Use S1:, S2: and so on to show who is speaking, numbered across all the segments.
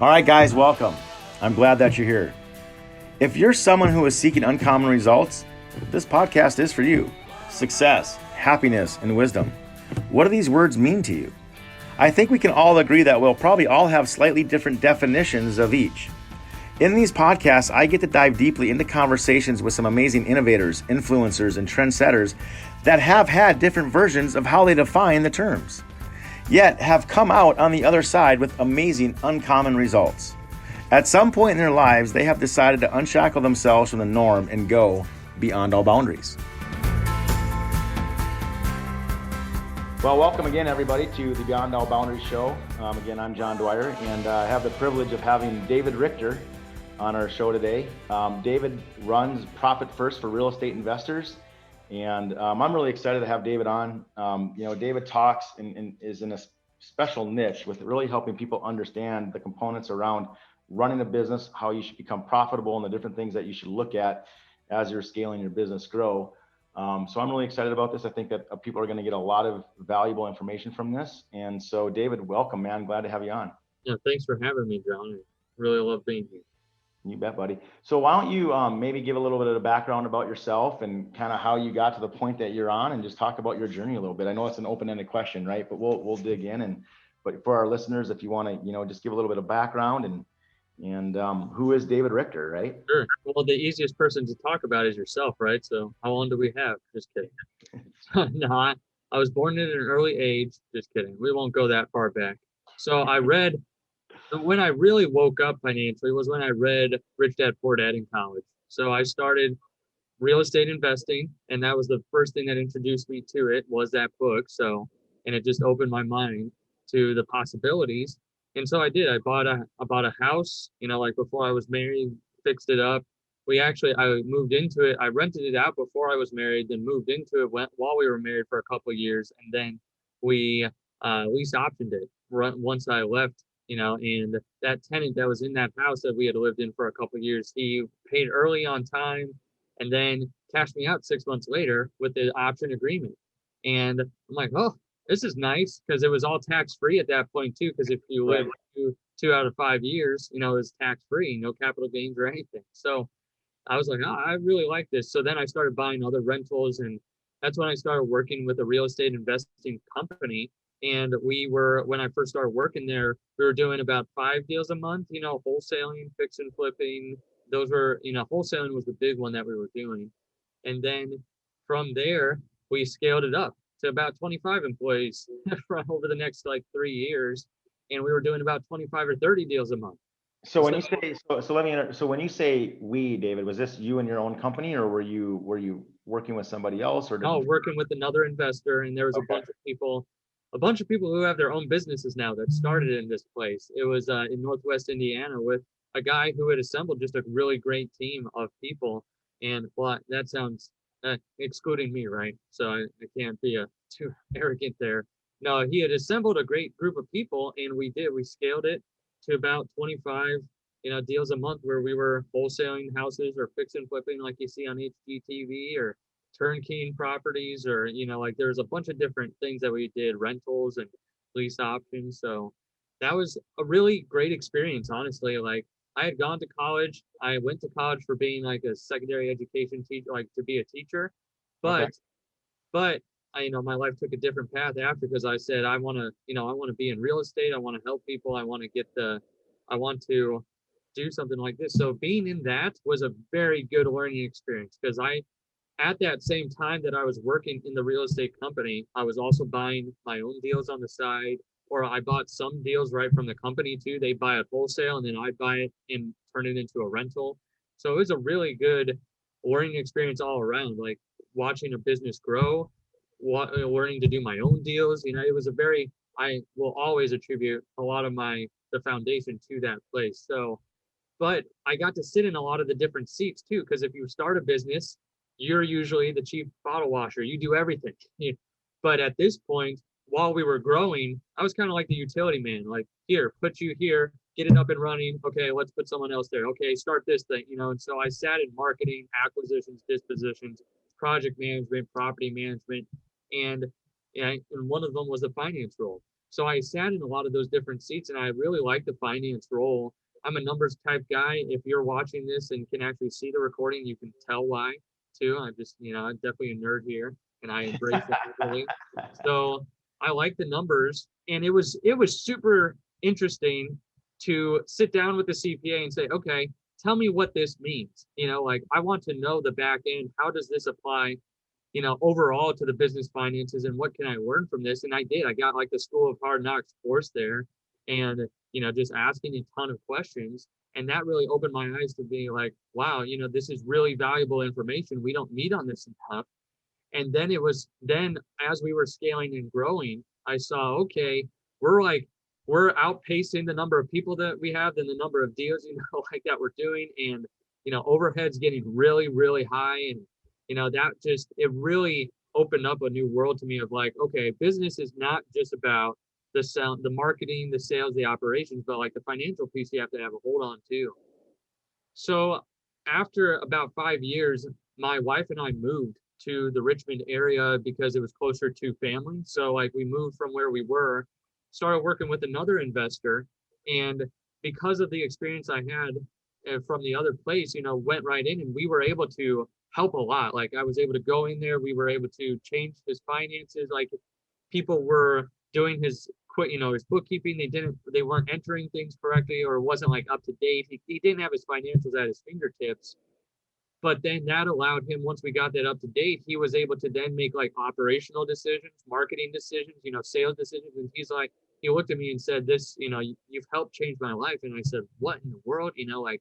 S1: All right, guys, welcome. I'm glad that you're here. If you're someone who is seeking uncommon results, this podcast is for you. Success, happiness, and wisdom. What do these words mean to you? I think we can all agree that we'll probably all have slightly different definitions of each. In these podcasts, I get to dive deeply into conversations with some amazing innovators, influencers, and trendsetters that have had different versions of how they define the terms, yet have come out on the other side with amazing, uncommon results. At some point in their lives, they have decided to unshackle themselves from the norm and go beyond all boundaries. Well, welcome again, everybody, to the Beyond All Boundaries show. Again, I'm John Dwyer, and I have the privilege of having David Richter on our show today. David runs Profit First for real estate investors, and I'm really excited to have David on. David talks and is in a special niche with really helping people understand the components around running a business, how you should become profitable, and the different things that you should look at as you're scaling your business grow. So I'm really excited about this. I think that people are going to get a lot of valuable information from this. And so, David, welcome, man. Glad to have you on.
S2: Yeah, thanks for having me, John. I really love being here.
S1: You bet, buddy. So why don't you maybe give a little bit of the background about yourself and kind of how you got to the point that you're on, and just talk about your journey a little bit. I know it's an open-ended question, right? But we'll dig in. But for our listeners, if you want to, just give a little bit of background and who is David Richter, right?
S2: Sure. Well, the easiest person to talk about is yourself, right? So how long do we have? Just kidding. No, I was born at an early age. Just kidding. We won't go that far back. So when I really woke up financially was when I read Rich Dad Poor Dad in college. So I started real estate investing, and that was the first thing that introduced me to it, was that book. So, and it just opened my mind to the possibilities. And so I did. I bought a house, like before I was married, fixed it up. I moved into it. I rented it out before I was married, then moved into it while we were married for a couple of years, and then we lease optioned it once I left. And that tenant that was in that house that we had lived in for a couple of years, he paid early on time and then cashed me out 6 months later with the option agreement. And I'm like, oh, this is nice, because it was all tax free at that point too. Because if you live two out of 5 years, it was tax free, no capital gains or anything. So I was like, oh, I really like this. So then I started buying other rentals, and that's when I started working with a real estate investing company. And when I first started working there, we were doing about 5 deals a month, wholesaling, fix and flipping. Those were, wholesaling was the big one that we were doing. And then from there, we scaled it up to about 25 employees over the next like 3 years. And we were doing about 25 or 30 deals a month.
S1: So when you say so when you say we, David, was this you and your own company, or were you working with somebody else, or
S2: Oh, working with another investor, and there was
S1: Okay.
S2: a bunch of people who have their own businesses now that started in this place. It was in Northwest Indiana with a guy who had assembled just a really great team of people. And well, that sounds excluding me, right? So I can't be too arrogant there. No, he had assembled a great group of people, and we scaled it to about 25, deals a month, where we were wholesaling houses or fix and flipping like you see on HGTV, or turnkey properties, or like there's a bunch of different things that we did, rentals and lease options. So that was a really great experience, honestly. Like, I had gone to college. I went to college for being like a secondary education teacher, like to be a teacher.
S1: Okay.
S2: But my life took a different path after, because I said I want to be in real estate. I want to help people. I want to do something like this. So being in that was a very good learning experience, because at that same time that I was working in the real estate company, I was also buying my own deals on the side, or I bought some deals right from the company too. They buy it wholesale, and then I buy it and turn it into a rental. So it was a really good learning experience all around, like watching a business grow, learning to do my own deals. It was I will always attribute a lot of the foundation to that place. So, but I got to sit in a lot of the different seats too, because if you start a business, you're usually the chief bottle washer. You do everything. But at this point, while we were growing, I was kind of like the utility man. Like, here, put you here, get it up and running. Okay, let's put someone else there. Okay, start this thing. And so I sat in marketing, acquisitions, dispositions, project management, property management, and and one of them was the finance role. So I sat in a lot of those different seats, and I really like the finance role. I'm a numbers type guy. If you're watching this and can actually see the recording, you can tell why too. I'm just, I'm definitely a nerd here, and I embrace it really. So I like the numbers, and it was super interesting to sit down with the CPA and say, okay, tell me what this means. Like I want to know the back end. How does this apply overall to the business finances, and what can I learn from this? And I did. I got like the School of Hard Knocks course there, and just asking a ton of questions. And that really opened my eyes to be like, wow, this is really valuable information. We don't meet on this enough. And then as we were scaling and growing, I saw, okay, we're outpacing the number of people that we have and the number of deals, like that we're doing. And, overhead's getting really, really high. And, that just, it really opened up a new world to me of like, okay, business is not just about the marketing, the sales, the operations, but like the financial piece you have to have a hold on too. So after about 5 years, my wife and I moved to the Richmond area because it was closer to family. So like we moved from where we were, started working with another investor, and because of the experience I had from the other place, went right in, and we were able to help a lot. Like I was able to go in there, we were able to change his finances. Like people were doing his his bookkeeping. They weren't entering things correctly, or it wasn't like up to date. He didn't have his financials at his fingertips. But then that allowed him, once we got that up to date, he was able to then make like operational decisions, marketing decisions, sales decisions. And he looked at me and said, this, you've helped change my life. And I said, what in the world? Like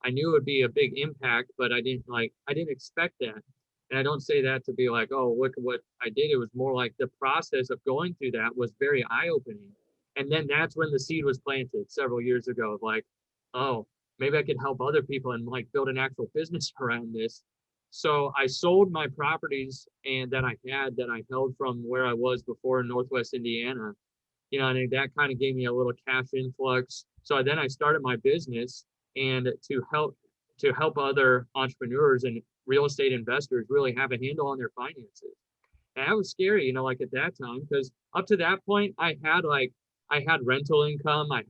S2: I knew it would be a big impact, but I didn't expect that. And I don't say that to be like, oh, look at what I did. It was more like the process of going through that was very eye-opening. And then that's when the seed was planted several years ago of like, oh, maybe I could help other people and like build an actual business around this. So I sold my properties and that I held from where I was before in Northwest Indiana, and that kind of gave me a little cash influx. So then I started my business, and to help other entrepreneurs and real estate investors really have a handle on their finances. And that was scary, like at that time, because up to that point, I had rental income, I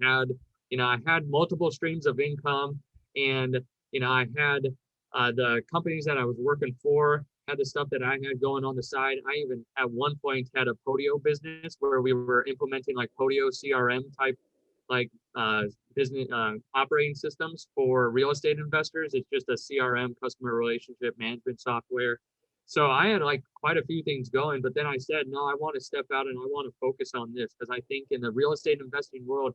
S2: had multiple streams of income, and I had the companies that I was working for had the stuff that I had going on the side. I even at one point had a Podio business where we were implementing like Podio CRM type like business operating systems for real estate investors. It's just a CRM, customer relationship management software. So I had like quite a few things going, but then I said, no, I want to step out and I want to focus on this, because I think in the real estate investing world,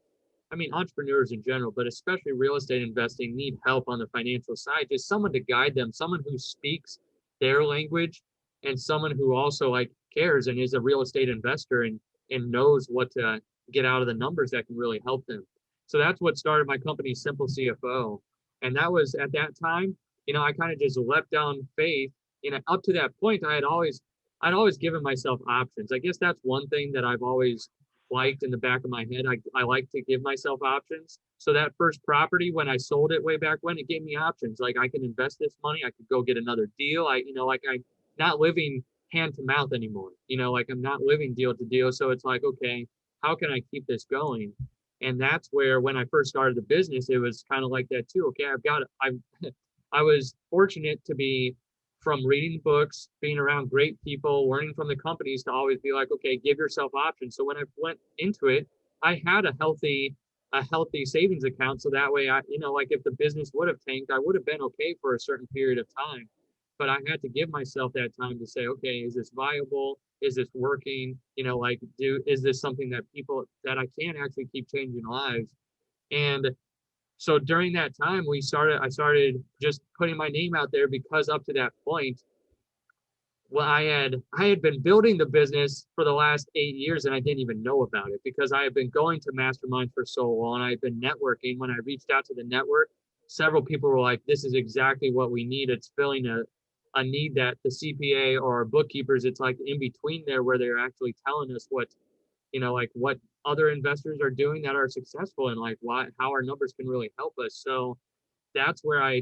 S2: I mean, entrepreneurs in general, but especially real estate investing, need help on the financial side, just someone to guide them, someone who speaks their language, and someone who also like cares and is a real estate investor and knows what to get out of the numbers that can really help them. So that's what started my company, Simple CFO. And that was at that time, I kind of just leapt down faith. Up to that point, I'd always given myself options. I guess that's one thing that I've always liked in the back of my head. I like to give myself options. So that first property, when I sold it way back when, it gave me options. Like I can invest this money, I could go get another deal. I'm not living hand to mouth anymore. Like I'm not living deal to deal. So it's like, okay, how can I keep this going? And that's where, when I first started the business, it was kind of like that too. Okay, I was fortunate to be, from reading books, being around great people, learning from the companies, to always be like, okay, give yourself options. So when I went into it, I had a healthy savings account. So that way like if the business would have tanked, I would have been okay for a certain period of time. But I had to give myself that time to say, okay, is this viable? Is this working? Is this something that I can actually keep changing lives? And so during that time, I started just putting my name out there, because up to that point, well, I had been building the business for the last 8 years, and I didn't even know about it, because I had been going to masterminds for so long. I had been networking. When I reached out to the network, several people were like, this is exactly what we need. It's filling a need that the CPA or our bookkeepers, it's like in between there, where they're actually telling us like what other investors are doing that are successful, and like how our numbers can really help us. So that's where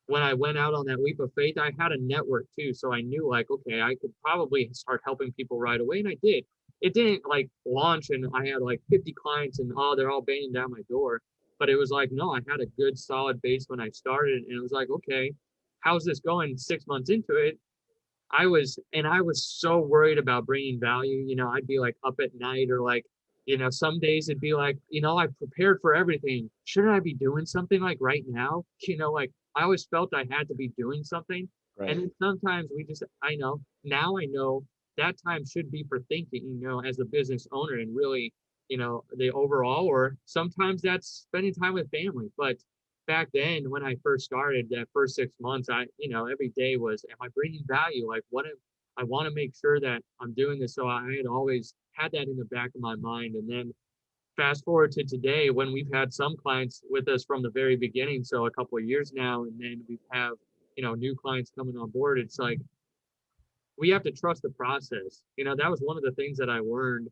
S2: when I went out on that leap of faith, I had a network too. So I knew like, okay, I could probably start helping people right away. And I did. it didn't like launch and I had like 50 clients and oh, they're all banging down my door. But it was like, no, I had a good solid base when I started. And it was like, okay, how's this going 6 months into it? I was so worried about bringing value. I'd be like up at night or like, some days it'd be like, I prepared for everything. Shouldn't I be doing something like right now? Like I always felt I had to be doing something. And
S1: Right.
S2: then sometimes now I know that time should be for thinking, as a business owner and really, the overall, or sometimes that's spending time with family. But back then when I first started that first 6 months, every day was, am I bringing value? Like I want to make sure that I'm doing this. So I had always had that in the back of my mind. And then fast forward to today when we've had some clients with us from the very beginning. So a couple of years now, and then we have, new clients coming on board. It's like, we have to trust the process. That was one of the things that I learned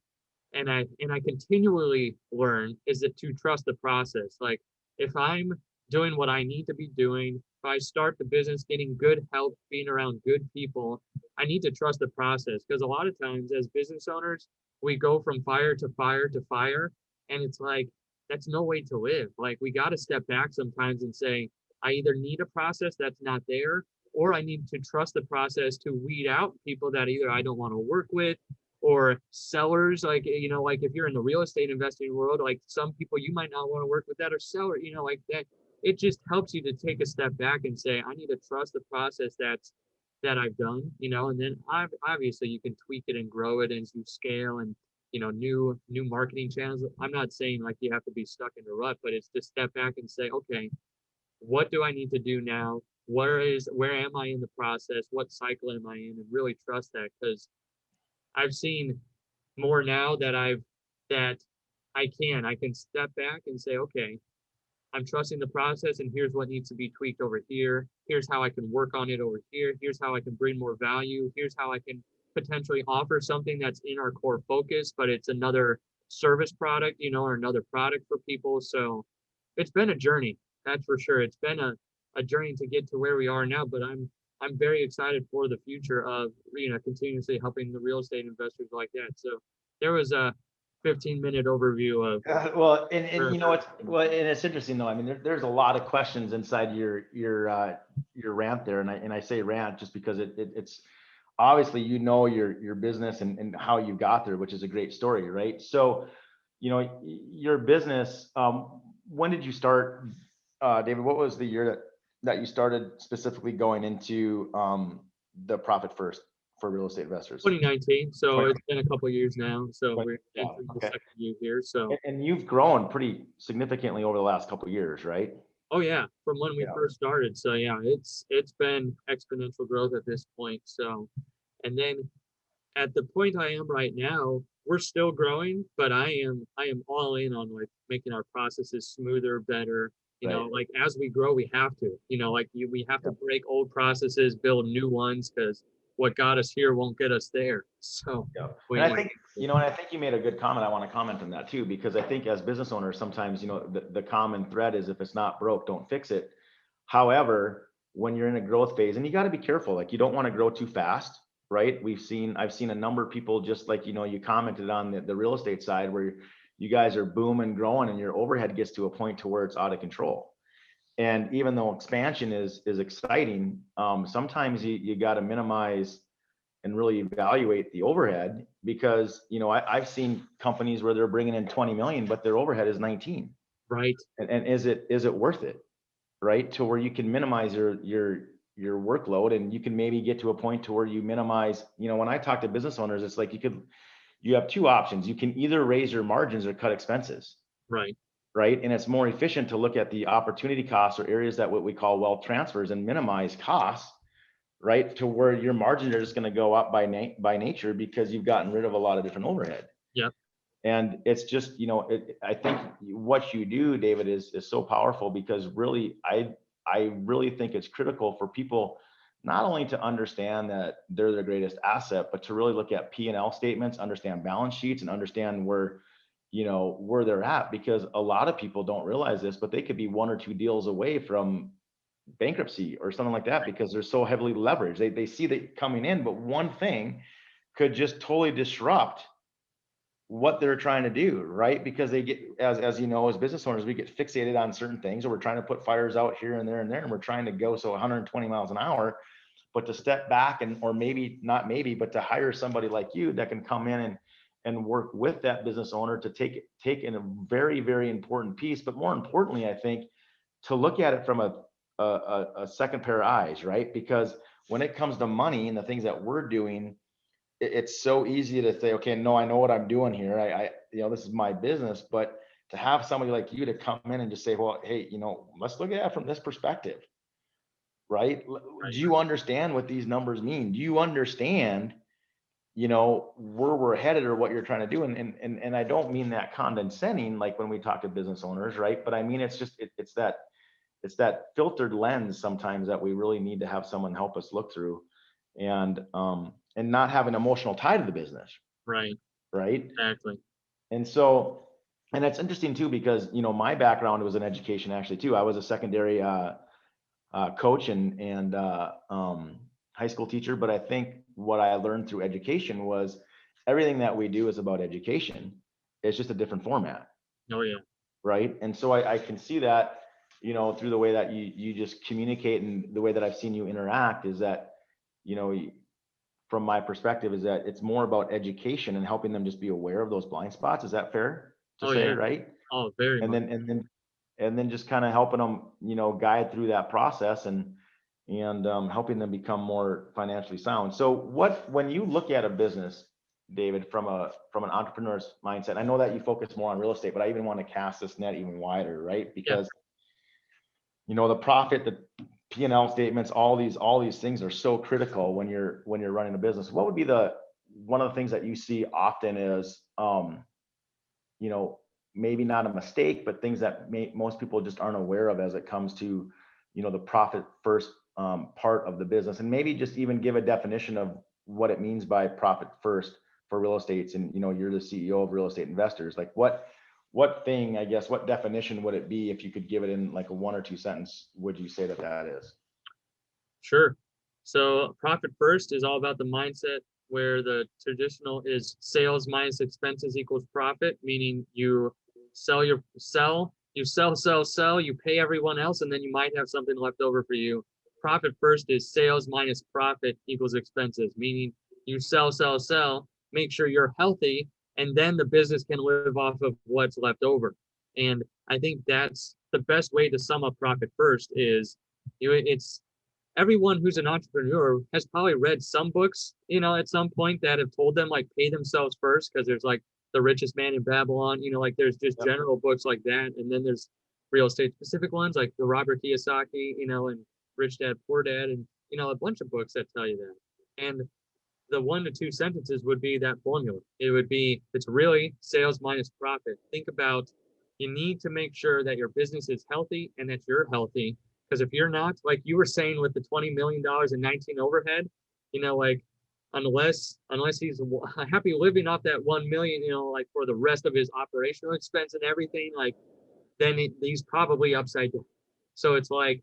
S2: and I continually learn is that to trust the process. Like if I'm doing what I need to be doing, if I start the business getting good health, being around good people, I need to trust the process because a lot of times as business owners, we go from fire to fire to fire. And it's like, that's no way to live. Like we got to step back sometimes and say, I either need a process that's not there, or I need to trust the process to weed out people that either I don't want to work with or sellers, like like if you're in the real estate investing world, like some people you might not want to work with that, or seller, like that. It just helps you to take a step back and say, I need to trust the process that I've done, and then obviously you can tweak it and grow it as you scale and new marketing channels. I'm not saying like you have to be stuck in a rut, but it's to step back and say, okay, what do I need to do now? Where am I in the process? What cycle am I in? And really trust that, because I've seen more now that I can step back and say, okay, I'm trusting the process and here's what needs to be tweaked over here. Here's how I can work on it over here. Here's how I can bring more value. Here's how I can potentially offer something that's in our core focus, but it's another service product, or another product for people. So it's been a journey, that's for sure. It's been a journey to get to where we are now, but I'm very excited for the future of, continuously helping the real estate investors like that. So there was a 15-minute overview of
S3: Well, and
S2: where,
S3: you know what's well, and it's interesting though. I mean, there's a lot of questions inside your rant there, and I say rant just because it's obviously your business and how you got there, which is a great story, right? So, your business. When did you start, David? What was the year that you started specifically going into the profit first for real estate investors?
S2: 2019. So it's been a couple of years now. So we're
S3: Yeah,
S2: entering the
S3: okay.
S2: second year here. So,
S3: And you've grown pretty significantly over the last couple of years, right?
S2: oh yeah, from when we
S3: Yeah.
S2: first started. So yeah, it's been exponential growth at this point. So, and then at the point I am right now, we're still growing, but I am all in on like making our processes smoother, better.
S3: Right.
S2: Like as we grow, we have to, we have to break old processes, build new ones, because what got us here won't get us there. So
S3: Yeah.
S2: we
S3: And I think, and I think you made a good comment. I want to comment on that too, because I think as business owners, sometimes, the common thread is if it's not broke, don't fix it. However, when you're in a growth phase, and you got to be careful, like you don't want to grow too fast, right? I've seen a number of people, just like, you commented on the real estate side, where you guys are booming, growing, and your overhead gets to a point to where it's out of control. And even though expansion is exciting, sometimes you got to minimize and really evaluate the overhead, because I've seen companies where they're bringing in 20 million, but their overhead is 19.
S2: right.
S3: And is it worth it, right? To where you can minimize your workload, and you can maybe get to a point to where you minimize. When I talk to business owners, it's like you have two options. You can either raise your margins or cut expenses,
S2: Right.
S3: right? And it's more efficient to look at the opportunity costs, or areas that what we call wealth transfers, and minimize costs, right? To where your margins are just going to go up by nature, because you've gotten rid of a lot of different overhead.
S2: Yep.
S3: And it's just, I think what you do, David, is so powerful, because really, I really think it's critical for people not only to understand that they're their greatest asset, but to really look at P&L statements, understand balance sheets, and understand where they're at, because a lot of people don't realize this, but they could be one or two deals away from bankruptcy or something like that, because they're so heavily leveraged. They see that coming in, but one thing could just totally disrupt what they're trying to do, right? Because they get, as you know, as business owners, we get fixated on certain things, or we're trying to put fires out here and there and there, and we're trying to go so 120 miles an hour. But to step back and, or maybe not maybe, but to hire somebody like you that can come in and work with that business owner to take in a very, very important piece. But more importantly, I think to look at it from a second pair of eyes, right? Because when it comes to money and the things that we're doing, it's so easy to say, okay, no, I know what I'm doing here. This is my business. But to have somebody like you to come in and just say, well, hey, let's look at it from this perspective, right? Do you understand what these numbers mean? Do you understand, where we're headed or what you're trying to do? And I don't mean that condescending, like when we talk to business owners, right? But I mean, it's just, it's that filtered lens sometimes that we really need to have someone help us look through, and not have an emotional tie to the business.
S2: Right. Exactly.
S3: And so, and that's interesting too, because, my background was in education actually too. I was a secondary coach and high school teacher. But I think what I learned through education was everything that we do is about education. It's just a different format.
S2: Oh yeah.
S3: Right. And so I can see that, through the way that you just communicate and the way that I've seen you interact, is that, from my perspective, is that it's more about education and helping them just be aware of those blind spots. Is that fair to say,
S2: yeah.
S3: right?
S2: Oh, very
S3: and
S2: much.
S3: And then just kind of helping them, guide through that process and helping them become more financially sound. So when you look at a business, David, from an entrepreneur's mindset, I know that you focus more on real estate, but I even want to cast this net even wider, right? Because the profit, the P&L statements, all these things are so critical when you're running a business. What would be one of the things that you see often is, maybe not a mistake, but things that most people just aren't aware of as it comes to, the profit first part of the business, and maybe just even give a definition of what it means by profit first for real estates. And, you're the CEO of Real Estate Investors. Like what thing, I guess, what definition would it be if you could give it in like a 1 or 2 sentence? Would you say that is?
S2: Sure. So profit first is all about the mindset where the traditional is sales minus expenses equals profit, meaning you sell, you pay everyone else, and then you might have something left over for you. Profit first is sales minus profit equals expenses, meaning you sell, make sure you're healthy, and then the business can live off of what's left over. And I think that's the best way to sum up profit first is, it's everyone who's an entrepreneur has probably read some books, at some point that have told them like pay themselves first, because there's like The Richest Man in Babylon, like there's just general books like that. And then there's real estate specific ones like the Robert Kiyosaki, and Rich Dad, Poor Dad, and, a bunch of books that tell you that. And the 1 to 2 sentences would be that formula. It would be, it's really sales minus profit. Think about, you need to make sure that your business is healthy and that you're healthy. Because if you're not, like you were saying with the $20 million in 19 overhead, like unless he's happy living off that 1 million, like for the rest of his operational expense and everything, like then he's probably upside down. So it's like,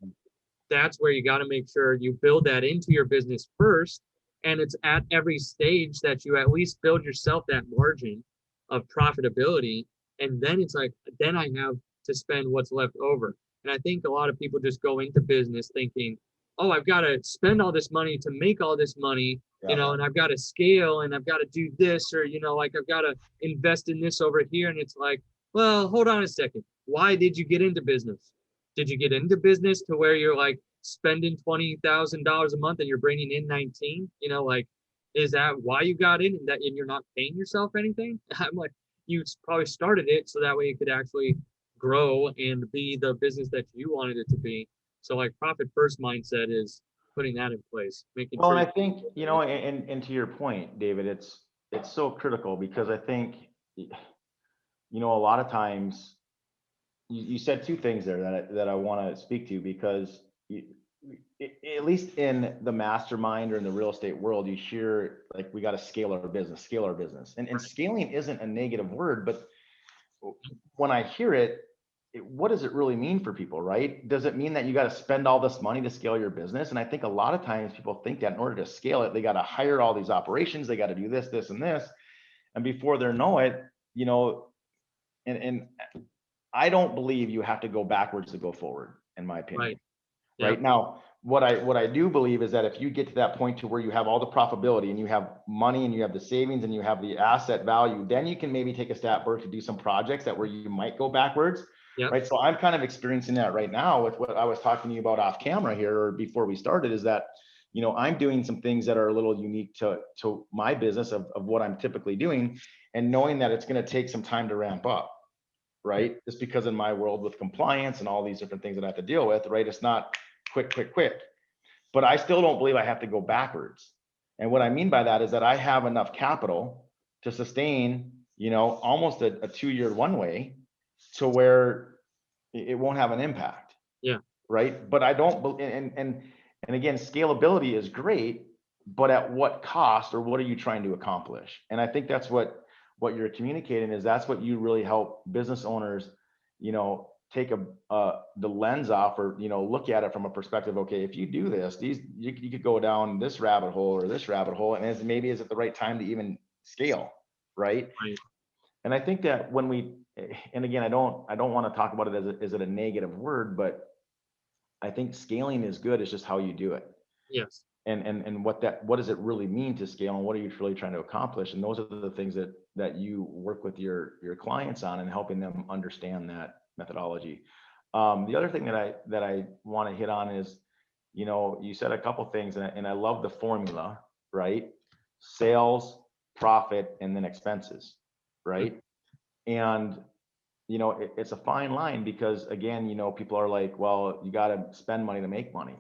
S2: that's where you got to make sure you build that into your business first. And it's at every stage that you at least build yourself that margin of profitability. And then it's like, then I have to spend what's left over. And I think a lot of people just go into business thinking, oh, I've got to spend all this money to make all this money, and I've got to scale and I've got to do this, or, like I've got to invest in this over here. And it's like, well, hold on a second. Why did you get into business? Did you get into business to where you're like spending $20,000 a month and you're bringing in 19? Like, is that why you got in, and you're not paying yourself anything? I'm like, you probably started it so that way you could actually grow and be the business that you wanted it to be. So like profit first mindset is putting that in place, making
S3: Well,
S2: sure.
S3: and I think, and to your point, David, it's so critical, because I think, a lot of times you said 2 things there that I want to speak to, because at least in the mastermind or in the real estate world, you hear like, we got to scale our business. And scaling isn't a negative word, but when I hear it, what does it really mean for people, right? Does it mean that you got to spend all this money to scale your business? And I think a lot of times people think that in order to scale it, they got to hire all these operations, they got to do this, this, and this. And before they know it, you know, and I don't believe you have to go backwards to go forward, in my opinion.
S2: Right. Yeah.
S3: Right now, what I do believe is that if you get to that point to where you have all the profitability and you have money and you have the savings and you have the asset value, then you can maybe take a step back to do some projects that where you might go backwards.
S2: Yeah.
S3: Right. So I'm kind of experiencing that right now with what I was talking to you about off camera here or before we started, is that, you know, I'm doing some things that are a little unique to my business of what I'm typically doing, and knowing that it's going to take some time to ramp up. Right. Just because in my world with compliance and all these different things that I have to deal with, right, it's not quick. But I still don't believe I have to go backwards. And what I mean by that is that I have enough capital to sustain, you know, almost a 2-year runway to where it won't have an impact.
S2: Yeah.
S3: Right. But I don't, and again, scalability is great, but at what cost, or what are you trying to accomplish? And I think that's what you're communicating is that's what you really help business owners, you know, take the lens off, or, you know, look at it from a perspective. Okay, if you do this, you could go down this rabbit hole or this rabbit hole, and is it the right time to even scale, right?
S2: Right.
S3: And I think that when we, and again, I don't want to talk about it as a negative word, but I think scaling is good. It's just how you do it.
S2: Yes.
S3: And what does it really mean to scale, and what are you really trying to accomplish? And those are the things that you work with your clients on, and helping them understand that methodology. The other thing that I want to hit on is, you know, you said a couple things, and I love the formula, right? Sales, profit, and then expenses, right? And you know, it's a fine line, because again, you know, people are like, well, you got to spend money to make money.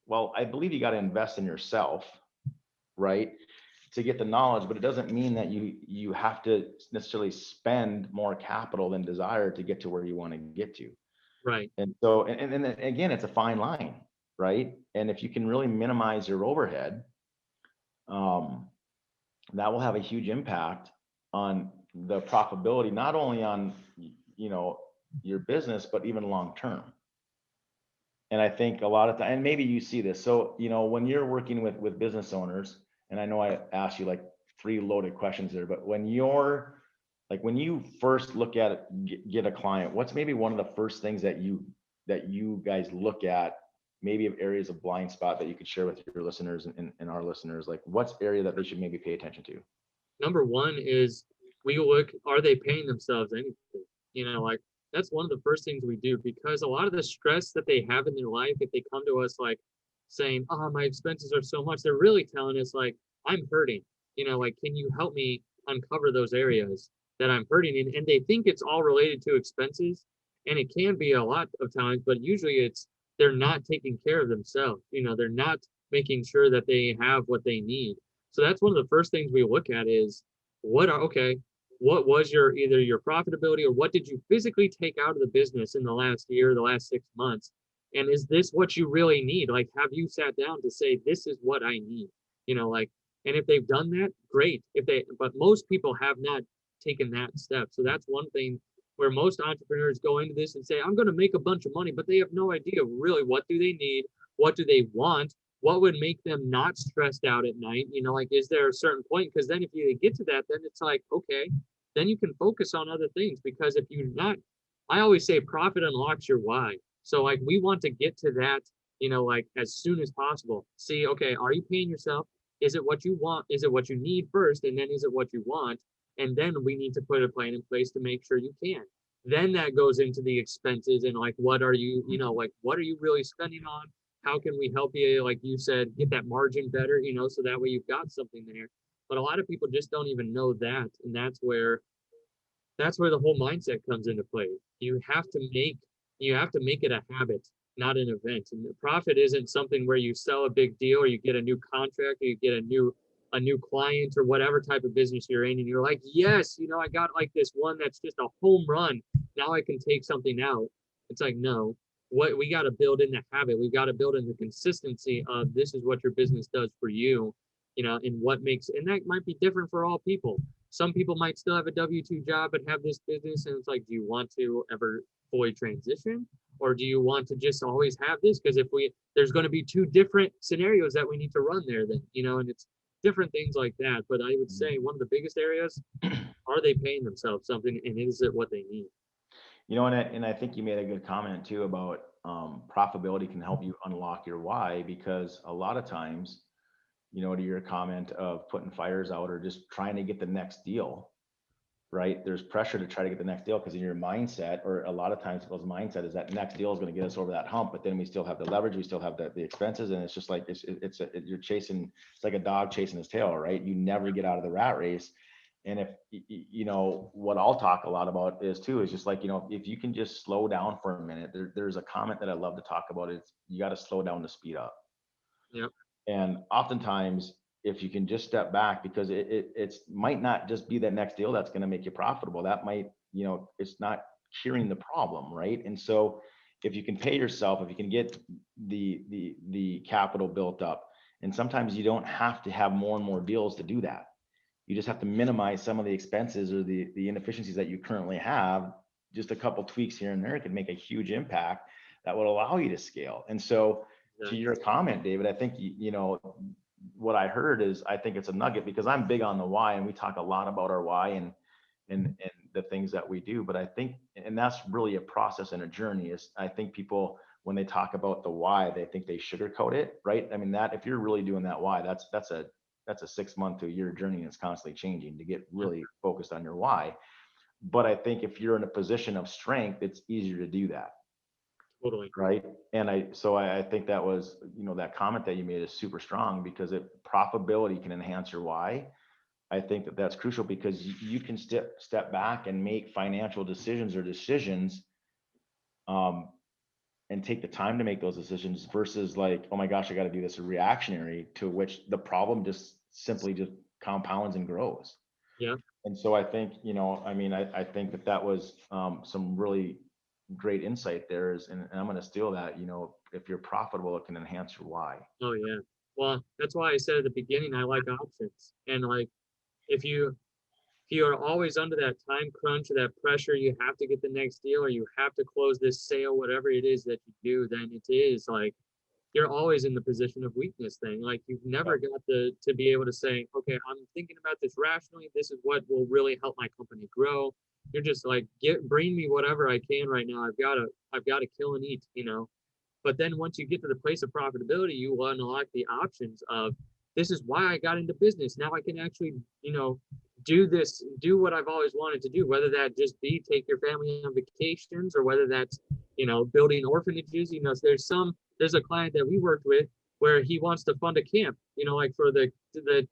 S3: Well, I believe you got to invest in yourself, right, to get the knowledge, but it doesn't mean that you have to necessarily spend more capital than desired to get to where you want to get to.
S2: Right.
S3: And so, and then again, it's a fine line, right? And if you can really minimize your overhead, that will have a huge impact on the profitability, not only on, you know, your business, but even long term. And I think a lot of time, and maybe you see this. So, you know, when you're working with business owners, and I know I asked you like 3 loaded questions there, but when you first look at it, get a client, what's maybe one of the first things that you guys look at, maybe of areas of blind spot that you could share with your listeners and our listeners? Like, what's area that they should maybe pay attention to?
S2: Number one is we look, are they paying themselves anything? You know, like that's one of the first things we do, because a lot of the stress that they have in their life, if they come to us like saying, oh, my expenses are so much, they're really telling us like, I'm hurting, you know, like, can you help me uncover those areas that I'm hurting in? And they think it's all related to expenses. And it can be a lot of times, but usually it's, they're not taking care of themselves. You know, they're not making sure that they have what they need. So that's one of the first things we look at is what was either your profitability, or what did you physically take out of the business in the last year, the last 6 months? And is this what you really need? Like, have you sat down to say, this is what I need? You know, like, and if they've done that, great. But most people have not taken that step. So that's one thing where most entrepreneurs go into this and say, I'm going to make a bunch of money, but they have no idea really what do they need? What do they want? What would make them not stressed out at night? You know, like, is there a certain point? Because then if you get to that, then it's like, okay, then you can focus on other things. Because if you're not, I always say profit unlocks your why. So like, we want to get to that, you know, like as soon as possible. See, okay, are you paying yourself? Is it what you want? Is it what you need first? And then is it what you want? And then we need to put a plan in place to make sure you can. Then that goes into the expenses, and like, what are you, you know, like, what are you really spending on? How can we help you, like you said, get that margin better, you know, so that way you've got something there. But a lot of people just don't even know that. And that's where the whole mindset comes into play. You have to make it a habit, not an event. And the profit isn't something where you sell a big deal, or you get a new contract, or you get a new client, or whatever type of business you're in, and you're like, yes, you know, I got like this one that's just a home run. Now I can take something out. It's like, no, what we got to build in the habit. We've got to build in the consistency of, this is what your business does for you, you know, and and that might be different for all people. Some people might still have a W-2 job and have this business, and it's like, do you want to ever fully transition, or do you want to just always have this? Because there's going to be 2 different scenarios that we need to run there then, you know, and it's different things like that. But I would say one of the biggest areas, are they paying themselves something, and is it what they need?
S3: And I think you made a good comment too about profitability can help you unlock your why, because a lot of times, to your comment of putting fires out or just trying to get the next deal, right? There's pressure to try to get the next deal because in your mindset, or a lot of times people's mindset is that next deal is going to get us over that hump, but then we still have the leverage, we still have the expenses, and it's just like you're chasing, it's like a dog chasing his tail, right? You never get out of the rat race. And if what I'll talk a lot about is too is just like, if you can just slow down for a minute. There's a comment that I love to talk about is you got to slow down to speed up.
S2: Yep.
S3: And oftentimes, if you can just step back, because it's might not just be that next deal that's going to make you profitable. That might, it's not curing the problem, right? And so if you can pay yourself, if you can get the capital built up, and sometimes you don't have to have more and more deals to do that. You just have to minimize some of the expenses or the inefficiencies that you currently have. Just a couple tweaks here and there can make a huge impact that would allow you to scale. And so to your comment, David, I think, what I heard is, I think it's a nugget, because I'm big on the why, and we talk a lot about our why and the things that we do. But I think, and that's really a process and a journey, is I think people, when they talk about the why, they think they sugarcoat it, right? I mean, that if you're really doing that why, that's a 6 month to a year journey, and it's constantly changing to get really focused on your why. But I think if you're in a position of strength, it's easier to do that.
S2: Totally.
S3: Right. And I think that was, that comment that you made is super strong, because profitability can enhance your why. I think that that's crucial, because you can step back and make financial decisions, and take the time to make those decisions, versus like, oh my gosh, I got to do this reactionary, to which the problem just simply just compounds and grows.
S2: Yeah.
S3: And so I think, I think that was some really great insight there is, and I'm going to steal that, if you're profitable, it can enhance your why.
S2: Oh yeah. Well, that's why I said at the beginning, I like options. And like, if you are always under that time crunch or that pressure, you have to get the next deal, or you have to close this sale, whatever it is that you do, then it is like, you're always in the position of weakness thing. Like, you've never got to be able to say, okay, I'm thinking about this rationally. This is what will really help my company grow. You're just like, bring me whatever I can right now. I've got to kill and eat, But then once you get to the place of profitability, you will unlock the options of, this is why I got into business. Now I can actually, do what I've always wanted to do, whether that just be take your family on vacations, or whether that's, building orphanages. There's a client that we worked with where he wants to fund a camp, like for the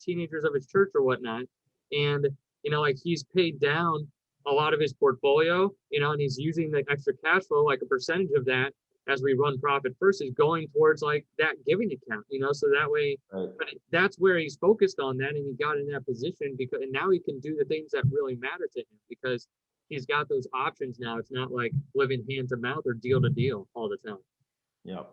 S2: teenagers of his church or whatnot. And, like, he's paid down a lot of his portfolio, and he's using the extra cash flow, like a percentage of that, as we run Profit First, is going towards like that giving account, so that way,
S3: Right.
S2: But that's where he's focused on that, and he got in that position and now he can do the things that really matter to him, because he's got those options now. It's not like living hand to mouth or deal to deal all the time.
S3: Yep.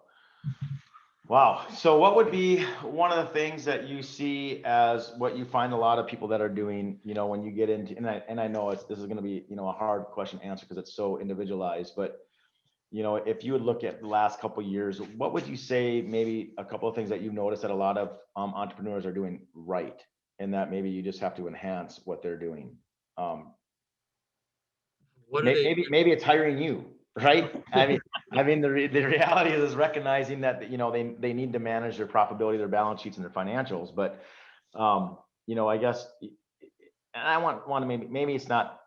S3: Wow. So what would be one of the things that you see as what you find a lot of people that are doing, when you get into, and I know this is going to be, a hard question to answer because it's so individualized, but if you would look at the last couple of years, what would you say, maybe a couple of things that you've noticed that a lot of entrepreneurs are doing right, and that maybe you just have to enhance what they're doing? Maybe it's hiring you, right? I mean, the reality is recognizing that, they need to manage their profitability, their balance sheets, and their financials. But, I guess, and I want to maybe it's not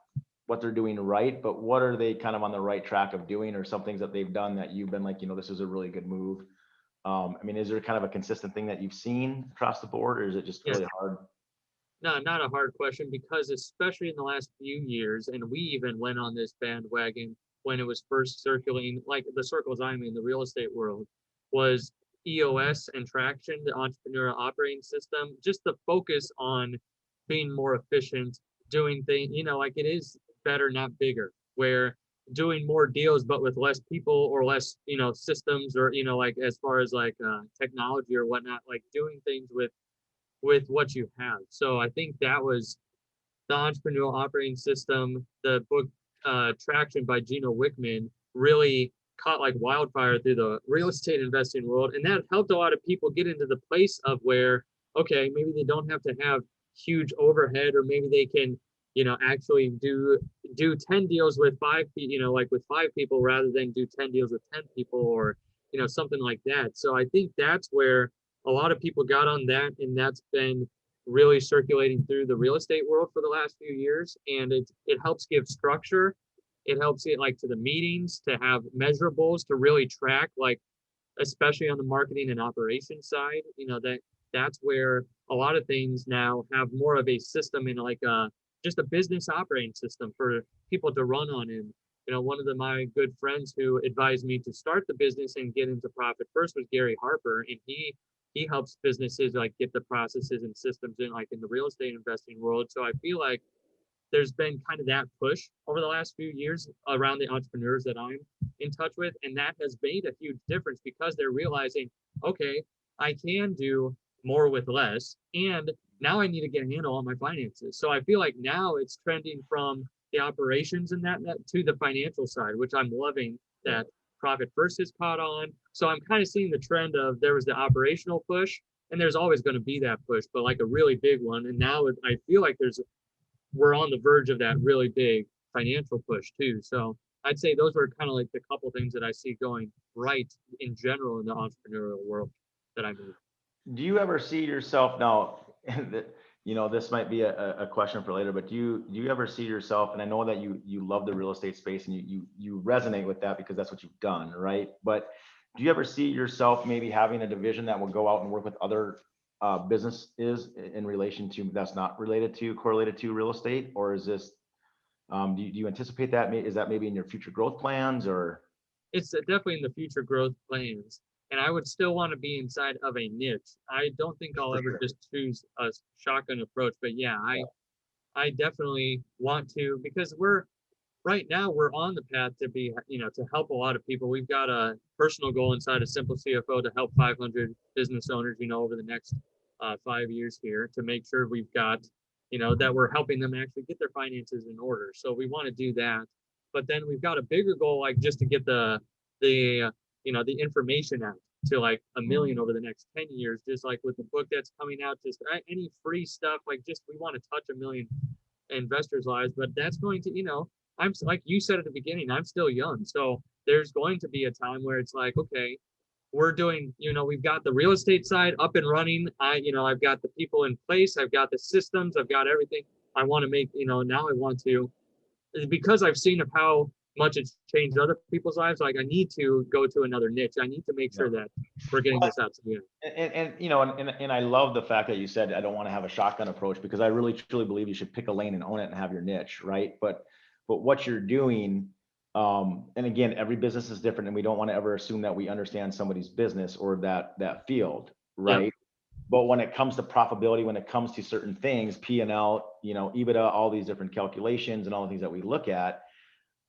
S3: what they're doing right, but what are they kind of on the right track of doing, or some things that they've done that you've been like, this is a really good move. I mean, is there kind of a consistent thing that you've seen across the board, or is it just really hard?
S2: No, not a hard question, because especially in the last few years, and we even went on this bandwagon when it was first circulating, like the circles I'm in, the real estate world, was EOS and Traction, the entrepreneurial operating system, just the focus on being more efficient, doing things, like it is better, not bigger, where doing more deals, but with less people or less, systems, or, like as far as like technology or whatnot, like doing things with what you have. So I think that was the entrepreneurial operating system. The book Traction by Gino Wickman really caught like wildfire through the real estate investing world. And that helped a lot of people get into the place of where okay, maybe they don't have to have huge overhead, or maybe they can, actually do 10 deals with like with 5 people rather than do 10 deals with 10 people, or, something like that. So I think that's where a lot of people got on that, and that's been really circulating through the real estate world for the last few years. And it helps give structure. It helps it like to the meetings to have measurables to really track, like especially on the marketing and operations side, that's where a lot of things now have more of a system, and like just a business operating system for people to run on. And one of my good friends who advised me to start the business and get into Profit First was Gary Harper, and he helps businesses like get the processes and systems in, like in the real estate investing world. So I feel like there's been kind of that push over the last few years around the entrepreneurs that I'm in touch with. And that has made a huge difference because they're realizing, okay, I can do more with less. And now I need to get a handle on my finances. So I feel like now it's trending from the operations and that to the financial side, which I'm loving that Profit First has caught on. So I'm kind of seeing the trend of there was the operational push, and there's always going to be that push, but like a really big one. And now I feel like we're on the verge of that really big financial push too. So I'd say those were kind of like the couple things that I see going right in general in the entrepreneurial world that I'm in.
S3: Do you ever see yourself now? This might be a question for later, but do you ever see yourself? And I know that you love the real estate space and you resonate with that because that's what you've done, right? But do you ever see yourself maybe having a division that will go out and work with other businesses in relation to that's not correlated to real estate, or is this? Do you anticipate that? Is that maybe in your future growth plans, or?
S2: It's definitely in the future growth plans. And I would still want to be inside of a niche. I don't think I'll
S3: For
S2: ever
S3: sure.
S2: just choose a shotgun approach, but yeah, I definitely want to, because right now we're on the path to be, to help a lot of people. We've got a personal goal inside of Simple CFO to help 500 business owners, over the next 5 years here, to make sure we've got, that we're helping them actually get their finances in order. So we want to do that. But then we've got a bigger goal, like just to get the information out to like a million over the next 10 years, just like with the book that's coming out, just any free stuff, like just we want to touch a million investors' lives. But that's going to, I'm like you said at the beginning, I'm still young. So there's going to be a time where it's like, okay, we're doing, we've got the real estate side up and running. I've got the people in place. I've got the systems. I've got everything. I want to make, now I want to, because I've seen of how much it's changed other people's lives. Like I need to go to another niche. I need to make sure that we're getting this out to you.
S3: And I love the fact that you said I don't want to have a shotgun approach, because I really truly believe you should pick a lane and own it and have your niche, right? But what you're doing, and again, every business is different, and we don't want to ever assume that we understand somebody's business or that field, right?
S2: Yep.
S3: But when it comes to profitability, when it comes to certain things, P&L, EBITDA, all these different calculations and all the things that we look at,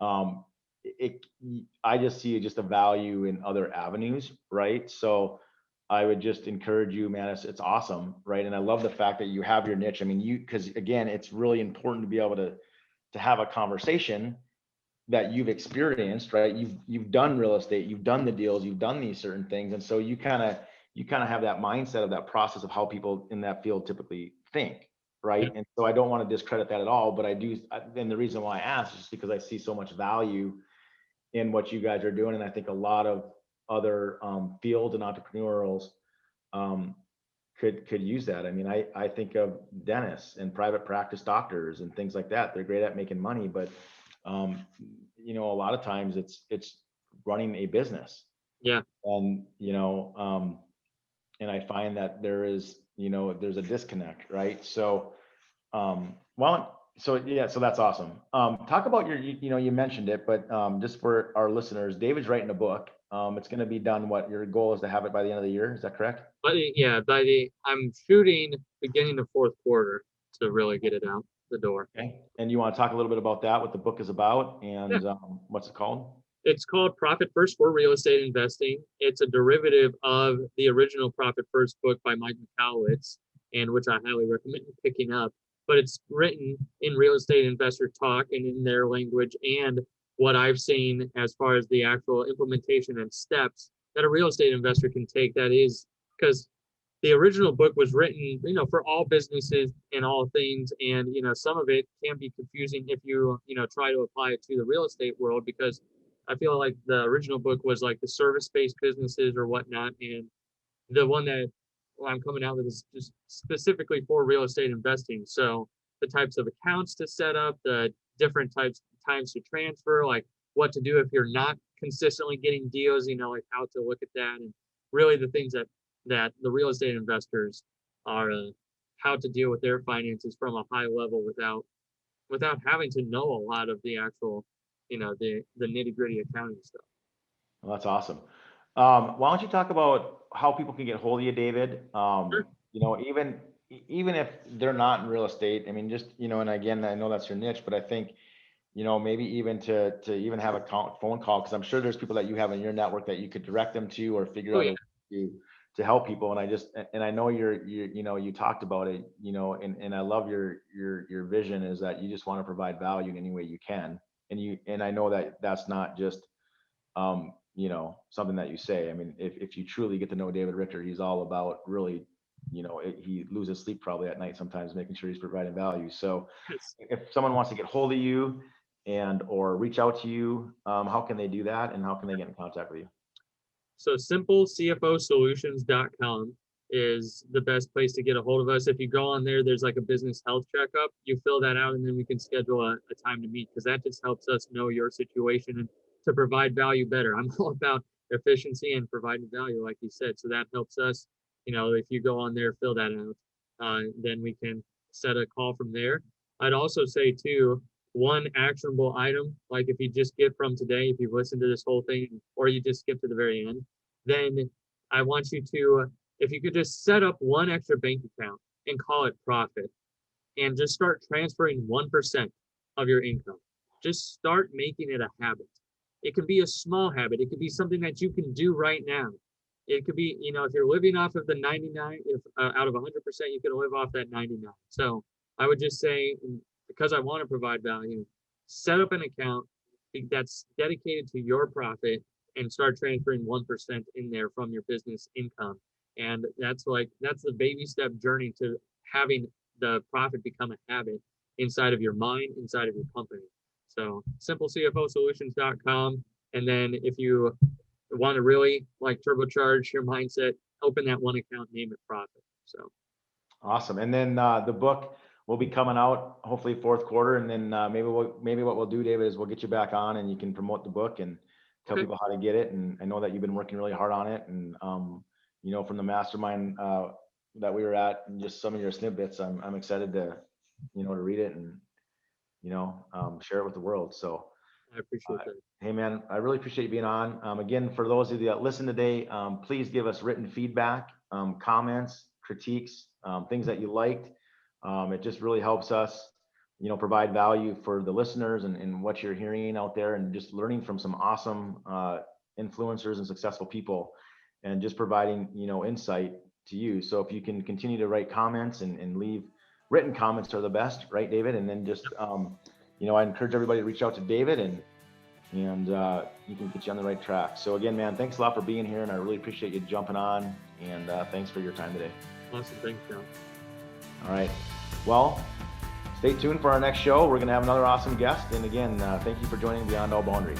S3: I just see just a value in other avenues, right? So I would just encourage you, man, it's awesome, right? And I love the fact that you have your niche. I mean, because again, it's really important to be able to have a conversation that you've experienced, right? You've done real estate, you've done the deals, you've done these certain things. And so you kind of have that mindset of that process of how people in that field typically think, right? And so I don't want to discredit that at all, but and the reason why I asked is just because I see so much value in what you guys are doing. And I think a lot of other fields and entrepreneurials could use that. I mean, I think of dentists and private practice doctors and things like that. They're great at making money, but a lot of times it's running a business.
S2: Yeah.
S3: And and I find that there's a disconnect, right? So so that's awesome. Talk about you mentioned it, but just for our listeners, David's writing a book. It's going to be done. What your goal is to have it by the end of the year? Is that correct?
S2: But yeah, I'm shooting beginning of fourth quarter to really get it out the door.
S3: Okay. And you want to talk a little bit about that, what the book is about, and what's it called?
S2: It's called Profit First for Real Estate Investing. It's a derivative of the original Profit First book by Mike Michalowicz, and which I highly recommend picking up. But it's written in real estate investor talk and in their language, and what I've seen as far as the actual implementation and steps that a real estate investor can take. That is, because the original book was written, for all businesses and all things. And, some of it can be confusing if you, try to apply it to the real estate world, because I feel like the original book was like the service-based businesses or whatnot. And the one that I'm coming out with is just specifically for real estate investing. So the types of accounts to set up, the different times to transfer, like what to do if you're not consistently getting deals, like how to look at that, and really the things that the real estate investors are, how to deal with their finances from a high level without having to know a lot of the actual, the nitty-gritty accounting stuff.
S3: Well, that's awesome. Why don't you talk about how people can get hold of you, David?
S2: Sure.
S3: Even if they're not in real estate, I mean, just, and again, I know that's your niche, but I think, maybe even to even have a phone call, because I'm sure there's people that you have in your network that you could direct them to or figure
S2: Oh
S3: out a
S2: yeah.
S3: way to help people. And I know you talked about it, and I love your vision is that you just want to provide value in any way you can. And I know that that's not just, something that you say. I mean, if you truly get to know David Richter, he's all about really, he loses sleep probably at night sometimes, making sure he's providing value. So
S2: Yes.
S3: if someone wants to get hold of you or reach out to you, how can they do that, and how can they get in contact with you?
S2: So simplecfosolutions.com is the best place to get a hold of us. If you go on there, there's like a business health checkup. You fill that out, and then we can schedule a time to meet, because that just helps us know your situation and to provide value better. I'm all about efficiency and providing value, like you said. So that helps us. If you go on there, fill that out, then we can set a call from there. I'd also say too, one actionable item, like if you just get from today, if you've listened to this whole thing, or you just skip to the very end, then I want you to, if you could just set up one extra bank account and call it profit, and just start transferring 1% of your income. Just start making it a habit. It could be a small habit. It could be something that you can do right now. It could be, if you're living off of the 99, if out of 100%, you can live off that 99. So I would just say, because I want to provide value, set up an account that's dedicated to your profit and start transferring 1% in there from your business income. And that's the baby step journey to having the profit become a habit inside of your mind, inside of your company. So simplecfosolutions.com. And then if you want to really like turbocharge your mindset, open that one account, name it profit. So
S3: Awesome. And then the book will be coming out hopefully fourth quarter. And then maybe what we'll do, David, is we'll get you back on and you can promote the book and tell people how to get it. And I know that you've been working really hard on it. And from the mastermind that we were at, and just some of your snippets, I'm excited to read it and share it with the world. So
S2: I appreciate that.
S3: Hey man, I really appreciate you being on. Again, for those of you that listen today, please give us written feedback, comments, critiques, things that you liked. It just really helps us, provide value for the listeners and what you're hearing out there, and just learning from some awesome influencers and successful people, and just providing, insight to you. So if you can continue to write comments and leave written comments are the best, right, David? And then just, I encourage everybody to reach out to David and he can get you on the right track. So again, man, thanks a lot for being here, and I really appreciate you jumping on, and thanks for your time today.
S2: Awesome. Thanks, John.
S3: All right. Well, stay tuned for our next show. We're going to have another awesome guest. And again, thank you for joining Beyond All Boundaries.